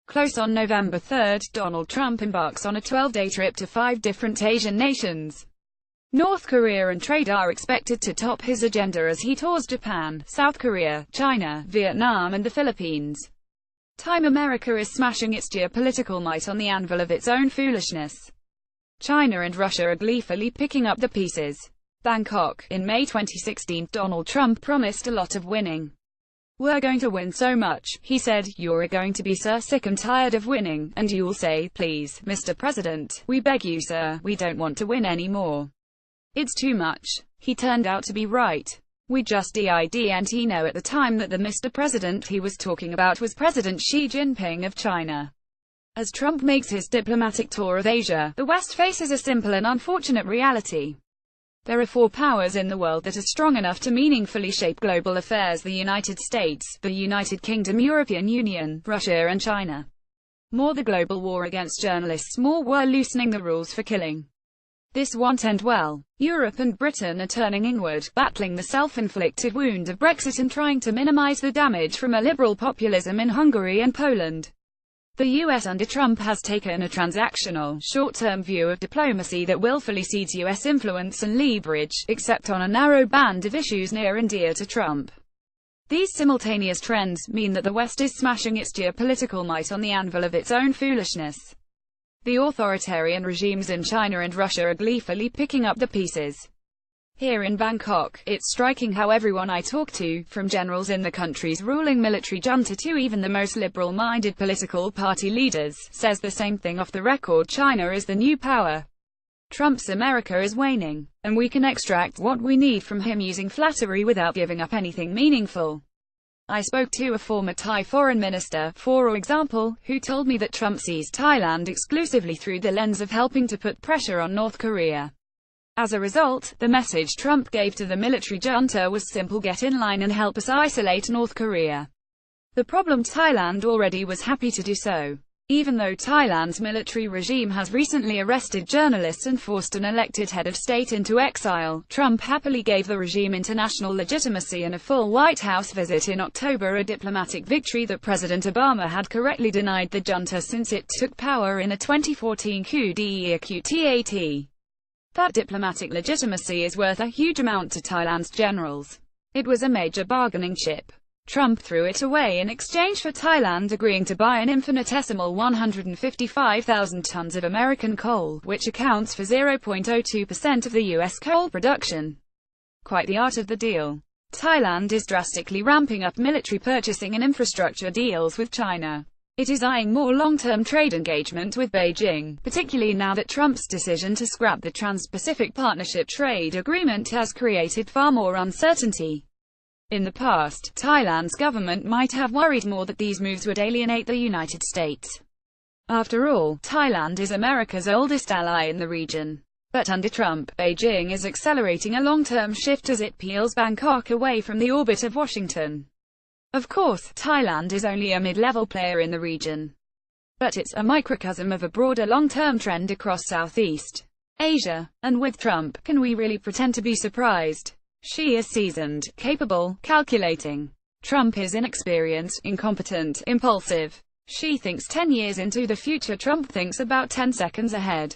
Close on November 3, Donald Trump embarks on a 12-day trip to 5 different Asian nations. North Korea and trade are expected to top his agenda as he tours Japan, South Korea, China, Vietnam and the Philippines. Time America is smashing its geopolitical might on the anvil of its own foolishness. China and Russia are gleefully picking up the pieces. Bangkok. In May 2016, Donald Trump promised a lot of winning. "We're going to win so much," he said. "You're going to be so sick and tired of winning, and you'll say, 'Please, Mr. President, we beg you sir, we don't want to win anymore. It's too much.'" He turned out to be right. We just didn't know at the time that the Mr. President he was talking about was President Xi Jinping of China. As Trump makes his diplomatic tour of Asia, the West faces a simple and unfortunate reality. There are 4 powers in the world that are strong enough to meaningfully shape global affairs: the United States, the United Kingdom, European Union, Russia and China. More the global war against journalists, more we're loosening the rules for killing. This won't end well. Europe and Britain are turning inward, battling the self-inflicted wound of Brexit and trying to minimize the damage from a liberal populism in Hungary and Poland. The US under Trump has taken a transactional, short-term view of diplomacy that willfully cedes US influence and leverage, except on a narrow band of issues near and dear to Trump. These simultaneous trends mean that the West is smashing its geopolitical might on the anvil of its own foolishness. The authoritarian regimes in China and Russia are gleefully picking up the pieces. Here in Bangkok, it's striking how everyone I talk to, from generals in the country's ruling military junta to even the most liberal-minded political party leaders, says the same thing off the record: China is the new power. Trump's America is waning, and we can extract what we need from him using flattery without giving up anything meaningful. I spoke to a former Thai foreign minister, for example, who told me that Trump sees Thailand exclusively through the lens of helping to put pressure on North Korea. As a result, the message Trump gave to the military junta was simple: get in line and help us isolate North Korea. The problem: Thailand already was happy to do so. Even though Thailand's military regime has recently arrested journalists and forced an elected head of state into exile, Trump happily gave the regime international legitimacy and a full White House visit in October, a diplomatic victory that President Obama had correctly denied the junta since it took power in a 2014 coup d'état. That diplomatic legitimacy is worth a huge amount to Thailand's generals. It was a major bargaining chip. Trump threw it away in exchange for Thailand agreeing to buy an infinitesimal 155,000 tons of American coal, which accounts for 0.02% of the U.S. coal production. Quite the art of the deal. Thailand is drastically ramping up military purchasing and infrastructure deals with China. It is eyeing more long-term trade engagement with Beijing, particularly now that Trump's decision to scrap the Trans-Pacific Partnership trade agreement has created far more uncertainty. In the past, Thailand's government might have worried more that these moves would alienate the United States. After all, Thailand is America's oldest ally in the region. But under Trump, Beijing is accelerating a long-term shift as it peels Bangkok away from the orbit of Washington. Of course, Thailand is only a mid-level player in the region. But it's a microcosm of a broader long-term trend across Southeast Asia. And with Trump, can we really pretend to be surprised? Xi is seasoned, capable, calculating. Trump is inexperienced, incompetent, impulsive. Xi thinks 10 years into the future. Trump thinks about 10 seconds ahead.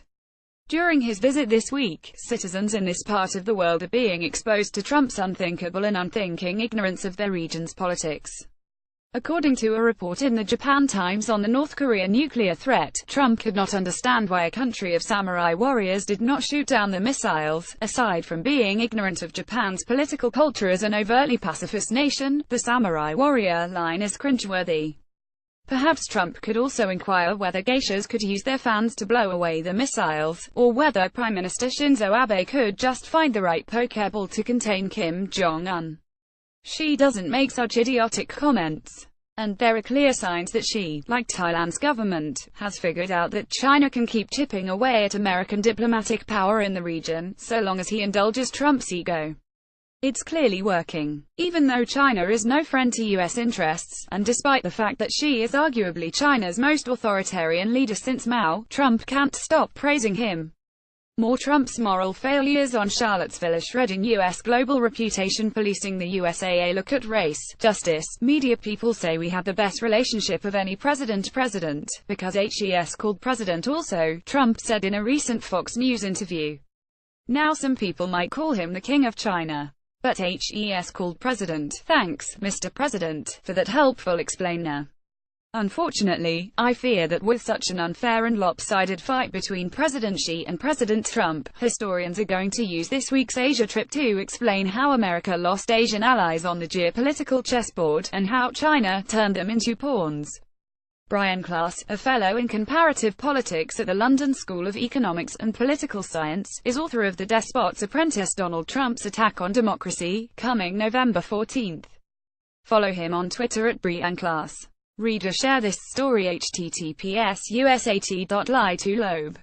During his visit this week, citizens in this part of the world are being exposed to Trump's unthinkable and unthinking ignorance of their region's politics. According to a report in the Japan Times on the North Korea nuclear threat, Trump could not understand why a country of samurai warriors did not shoot down the missiles. Aside from being ignorant of Japan's political culture as an overtly pacifist nation, the samurai warrior line is cringeworthy. Perhaps Trump could also inquire whether geishas could use their fans to blow away the missiles, or whether Prime Minister Shinzo Abe could just find the right pokeball to contain Kim Jong-un. Xi doesn't make such idiotic comments. And there are clear signs that Xi, like Thailand's government, has figured out that China can keep chipping away at American diplomatic power in the region, so long as he indulges Trump's ego. It's clearly working. Even though China is no friend to U.S. interests, and despite the fact that Xi is arguably China's most authoritarian leader since Mao, Trump can't stop praising him. More Trump's moral failures on Charlottesville are shredding U.S. global reputation. Policing the USAA. Look at race, justice, media. People say we had the best relationship of any president because HES called president also, Trump said in a recent Fox News interview. Now some people might call him the king of China. But HES called president. Thanks, Mr. President, for that helpful explainer. Unfortunately, I fear that with such an unfair and lopsided fight between President Xi and President Trump, historians are going to use this week's Asia trip to explain how America lost Asian allies on the geopolitical chessboard, and how China turned them into pawns. Brian Klaas, a fellow in comparative politics at the London School of Economics and Political Science, is author of The Despot's Apprentice: Donald Trump's Attack on Democracy, coming November 14th. Follow him on Twitter at Brian Klaas. Read or share this story. https://usat.ly/loeb